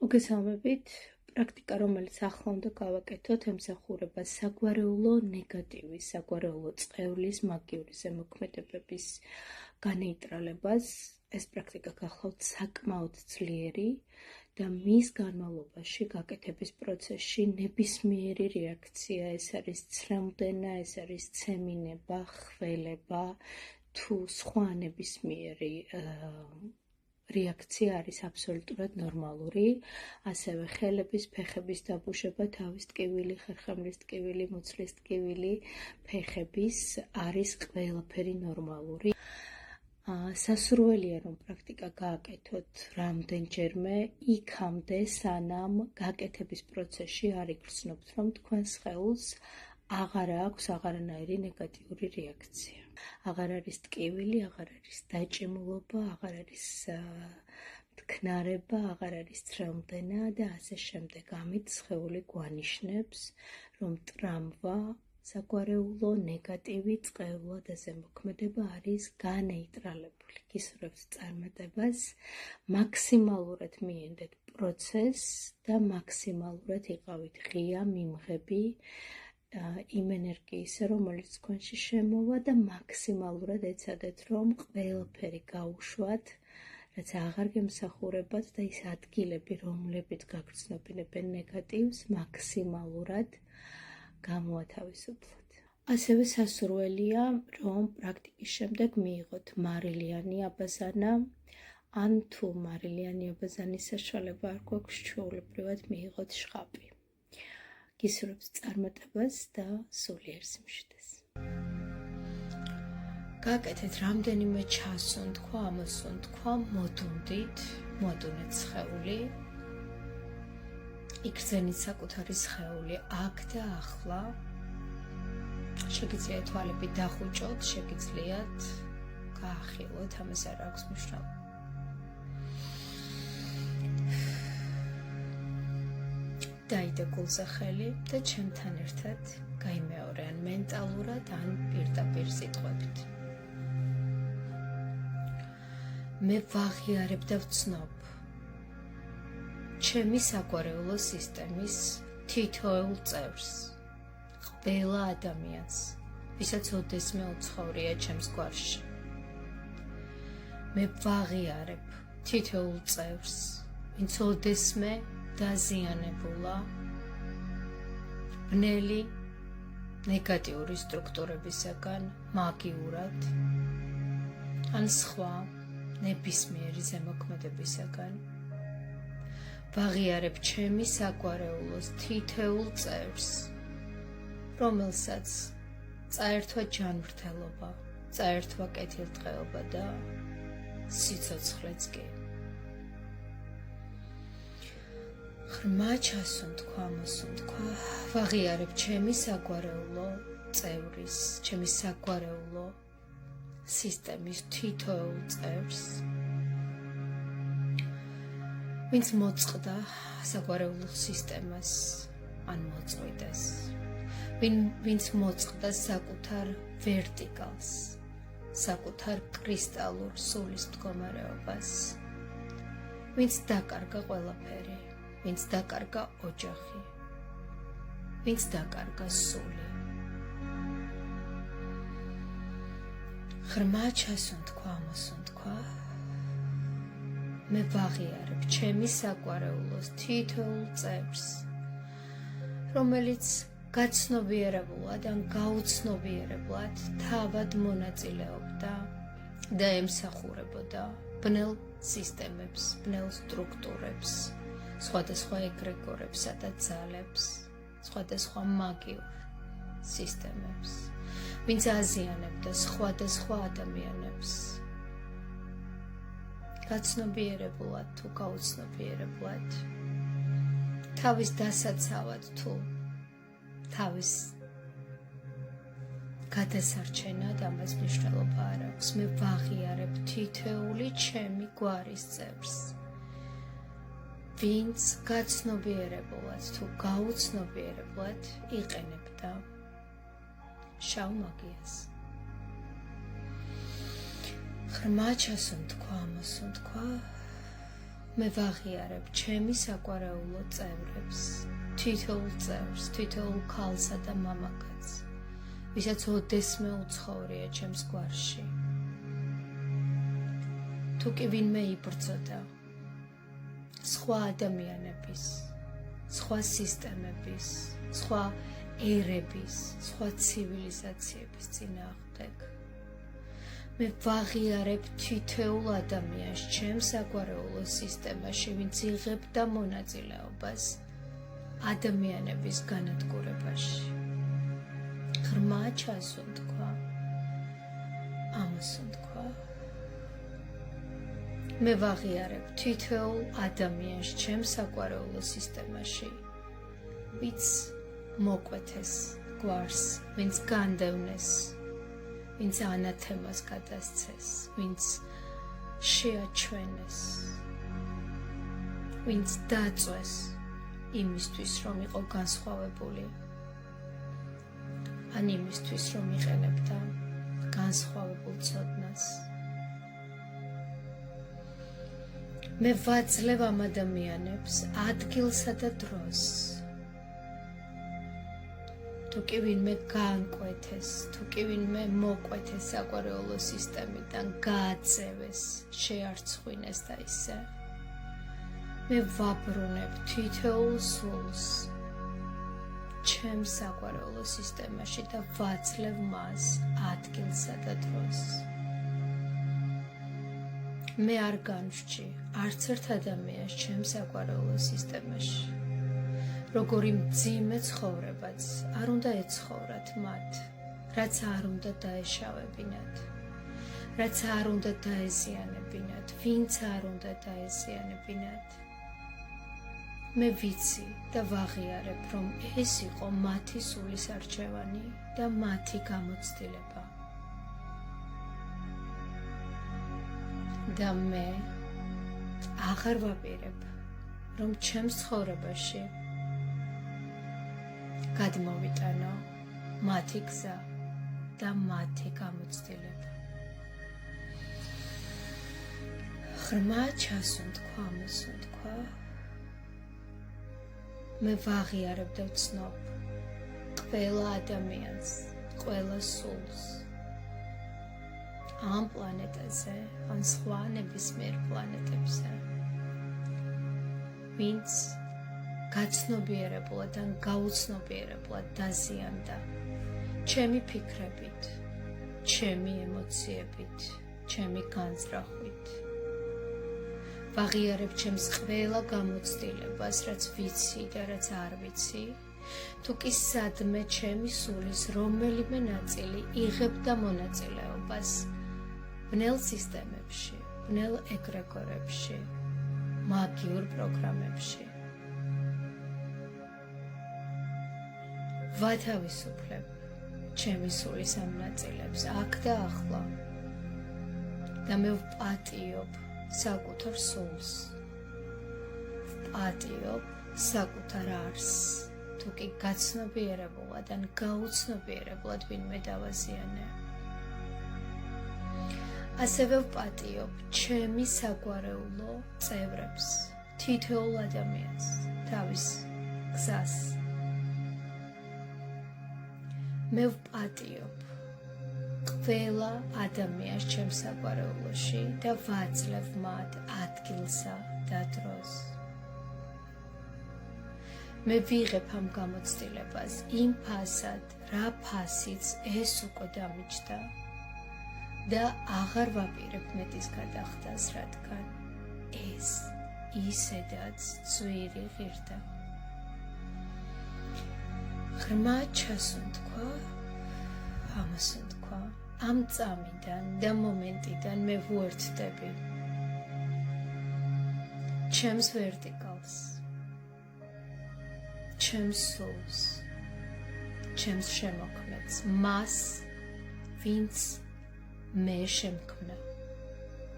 მოგესალმებით. პრაქტიკა, რომელიც ახლა უნდა გავაკეთოთ, ემსახურება საგვარეულო ნეგატივის, საგვარეულო წყევლის, მაგიური ზემოქმედებების განეიტრალებას. ეს პრაქტიკა გახლავთ საკმაოდ ძლიერი და მის განმავლობაში გაკეთების პროცესში ნებისმიერი რეაქცია, ეს არის ცრემლდენა, ეს არის ცემინება, ხველება თუ სხვა ნებისმიერი რეაქცია არის აბსოლუტურად ნორმალური, ასევე ხელების, ფეხების დაბუშება, თავის ტკივილი, ხერხემლის ტკივილი, მუცლის ტკივილი, ფეხების არის ყველაფერი ნორმალური. სასურველია, რომ პრაქტიკა გააკეთოთ რამდენჯერმე იქამდე, სანამ გაკეთების პროცესში არ იგრძნობთ, რომ თქვენ სხეულს აღარ აქვს აღარანაირი ნეგატიური რეაქცია. აღარ არის ტკივილი, აღარ არის დაჭიმულობა, აღარ არის თქნარება, აღარ არის ცრემლდენა და ასე შემდეგ. ამით სხეული გვანიშნებს, რომ ტრამვა, საგვარეულო ნეგატივი წყევლა და ზემოქმედება არის განეიტრალებული. გისურვებთ წარმატებას, მაქსიმალურად მიენდეთ პროცესს და მაქსიმალურად იყავით ღია, მიმღები იმ ენერგიისა, რომელიც თქვენში შემოვა და მაქსიმალურად ეცადეთ, რომ ყველაფერი გაუშვათ, რაც აღარ გემსახურებათ და ის ადგილები, რომლებიც გაგრძნობინებენ ნეგატივს, მაქსიმალურად გამოათავისუფლოთ. ასევე სასურველია, რომ პრაქტიკის შემდეგ მიიღოთ მარილიანი აბაზანა, ან თუ მარილიანი აბაზანის საშუალება არ გვაქვს, ჩვეულებრივად მიიღოთ შხაპი. გისურვებთ წარმატებას და სულიერ სიმშვიდეს. გააკეთეთ რამდენიმე ჩასუნთქვა, ამოსუნთქვა, მოდუნდით, მოდუნეთ სხეული. იგრძენით საკუთარი სხეული აქ და ახლა. შეგიძლიათ თვალები დახუჭოთ, შეგიძლიათ გაახილოთ, ამას არ აქვს მნიშვნელობა. დაიდე გულზე ხელი და ჩემთან ერთად გაიმეორე ან მენტალურად, ან პირდაპირ სიტყვებით. მე ვაღიარებ და ვცნობ ჩემი საგვარეულო სისტემის თითოეულ წევრს, ყველა ადამიანს, ვისაც ოდესმე უცხოვრია ჩემს გვარში. მე ვაღიარებ თითოეულ წევრს, ვინც ოდესმე დაზიანებულა ბნელი ნეგატიური სტრუქტურებისაგან, მაგიურად, ან სხვა ნებისმიერი ზემოქმედებისაგან. ვაღიარებ ჩემი საგვარეულოს თითოეულ წევრს, რომელსაც წაერთვა ჯანმრთელობა, წაერთვა კეთილდღეობა და სიცოცხლეც კი. ღრმა ჩასუნთქვა, ამოსუნთქვა, ვაღიარებ ჩემი საგვარეულო წევრის, ჩემი საგვარეულო სისტემის თითოეულ წევრს, ვინც მოწყდა საგვარეულო სისტემას, ან მოწყვიტეს, ვინც მოწყდა საკუთარ ვერტიკალს, საკუთარ კრისტალურ სულის მდგომარეობას, ვინც დაკარგა ყველაფერი, ვინც დაკარგა ოჯახი, ვინც დაკარგა სული. ღრმა ჩასუნთქვა, ამოსუნთქვა, მე ვაღიარებ ჩემი საგვარეულოს თითოეულ წევრს, რომელიც გაცნობიერებულად ან გაუცნობიერებლად თავად მონაწილეობდა და ემსახურებოდა ბნელ სისტემებს, ბნელ სტრუქტურებს, სხვადასხვა ეგრეგორებსა და ძალებს, სხვადასხვა მაგიურ სისტემებს, ვინც აზიანებდა სხვადასხვა ადამიანებს, გაცნობიერებულად თუ გაუცნობიერებლად, თავის დასაცავად თუ თავის გადასარჩენად, ამას მნიშვნელობა არ აქვს. მე ვაღიარებ თითოეული ჩემი გვარის წევრს, ვინც გაცნობიერებულად თუ გაუცნობიერებლად იყენებდა შავ მაგიას. ღრმა ჩასუნთქვა, ამოსუნთქვა, მე ვაღიარებ ჩემი საყვარეულო წევრებს, თითოეულ წევრს, თითოეულ ქალსა და მამაკაცს, ვისაც ოდესმე უცხოვრია ჩემს გვარში. თუ კი ვინმე იბრძოდა სხვა ადამიანების, სხვა სისტემების, სხვა ერების, სხვა ცივილიზაციების წინააღმდეგ, მე ვაღიარებ თითოეულ ადამიანს ჩემს საყვარეულო სისტემაში, ვინც იღებდა მონაწილეობას ადამიანების განადგურებაში. ღრმა ჩასუნთქვა, ამოსუნთქვა. მე ვაღიარებ თითოეულ ადამიანს ჩემს საყვარეულო სისტემაში, ვინც მოკვეთეს გვარს, ვინც განდევნეს, ვინც ანათემას გადასცეს, ვინც შეაჩვენეს, ვინც დაწვეს იმისთვის, რომ იყო განსხვავებული, ან იმისთვის, რომ იყენებდა განსხვავებულ ცოდნას. მე ვაძლევ ამ ადამიანებს ადგილსა და დროს. თუ კი ვინმე გაანკვეთეს, თუ კი ვინმე მოკვეთეს საყვარეულო სისტემიდან, გააწევეს, შეარცხვინეს და ისე, მე ვაბრუნებ თითოეულ სულს ჩემს საყვარეულო სისტემაში და ვაძლევ მას ადგილსა და დროს. მე არ განვსჯი არც ერთ ადამიანს ჩემს საყვარეულო სისტემაში. როგორი მძიმე ცხოვრებაც არ უნდა ეცხოვრათ მათ, რაც არ უნდა დაეშავებინათ, რაც არ უნდა დაეზიანებინათ, ვინც არ უნდა დაეზიანებინათ. მე ვიცი და ვაღიარებ, რომ ეს იყო მათი სულის არჩევანი და მათი გამოცდილება. და მე აღარ ვაპირებ, რომ ჩემს ცხოვრებაში გადმოვიტანო მათი გზა და მათი გამოცდილება. ღრმა ჩასუნთქვა, ამოსუნთქვა. მე ვაღიარებ და ვცნობ ყველა ადამიანს, ყველა სულს ამ პლანეტაზე, ან სხვა ნებისმიერ პლანეტებზე, ვინც გაცნობიერებლად ან გაუცნობიერებლად დაზიანდა ჩემი ფიქრებით, ჩემი ემოციებით, ჩემი განზრახვით. ვაღიარებ ჩემს ყველა გამოცდილებას, რაც ვიცი და რაც არ ვიცი, თუ კი სადმე ჩემი სულის რომელიმე ნაწილი იღებდა მონაწილეობას ბნელ სისტემებში, ბნელ ეგრეგორებში, მაგიურ პროგრამებში. ვათავისუფლებ ჩემი სულის ამ ნაწილებს აქ და ახლა და მე ვპატიობ საკუთარ სულს, ვპატიობ საკუთარ არსს, თუ კი გაცნობიერებულად ან გაუცნობიერებლად ვინმე დავაზიანე. ასევე ვპატიობ ჩემი საყვარეულო წევრებს, თითოეულ ადამიანს, თავის გზას. მე ვპატიობ ყველა ადამიანს ჩემს საყვარეულოში და ვაძლევ მათ ადგილსა და დროს. მე ვიღებ ამ გამოცდილებას იმ ფასად, რა ფასიც ეს უკვე დამიჯდა და აღარ ვაპირებ მეტის გადახდას, რადგან ეს ისედაც ძვირი ღირდა. ღრმა ჩასუნთქვა, ამოსუნთქვა. ამ წამიდან და მომენტიდან მე ვუერთდები ჩემს ვერტიკალს, ჩემს სულს, ჩემს შემოქმედს, მას, ვინც მე შემქმნა.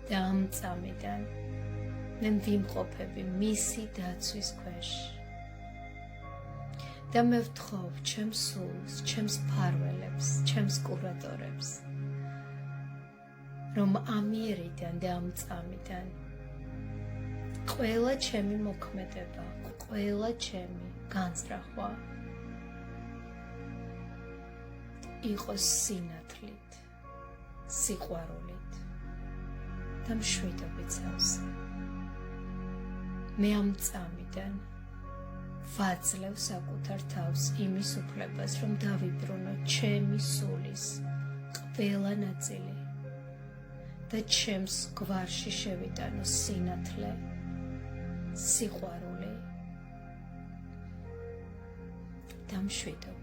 და ამ წამიდან მე ვიმყოფები მისი დაცვის ქვეშ. და მე ვთხოვ ჩემს სულს, ჩემს მფარველებს, ჩემს კურატორებს, რომ ამიერიდან და ამ წამიდან ყველა ჩემი მოქმედება, ყველა ჩემი განზრახვა იყოს სინათლით, სიყვარულით და მშვიდობით სავსე. მე ამ წამიდან ვაძლევ საკუთარ თავს იმის უფლებას, რომ დავიბრუნო ჩემი სულის ყველა ნაწილი და ჩემს გვარში შევიტანო სინათლე, სიყვარული და მშვიდობა.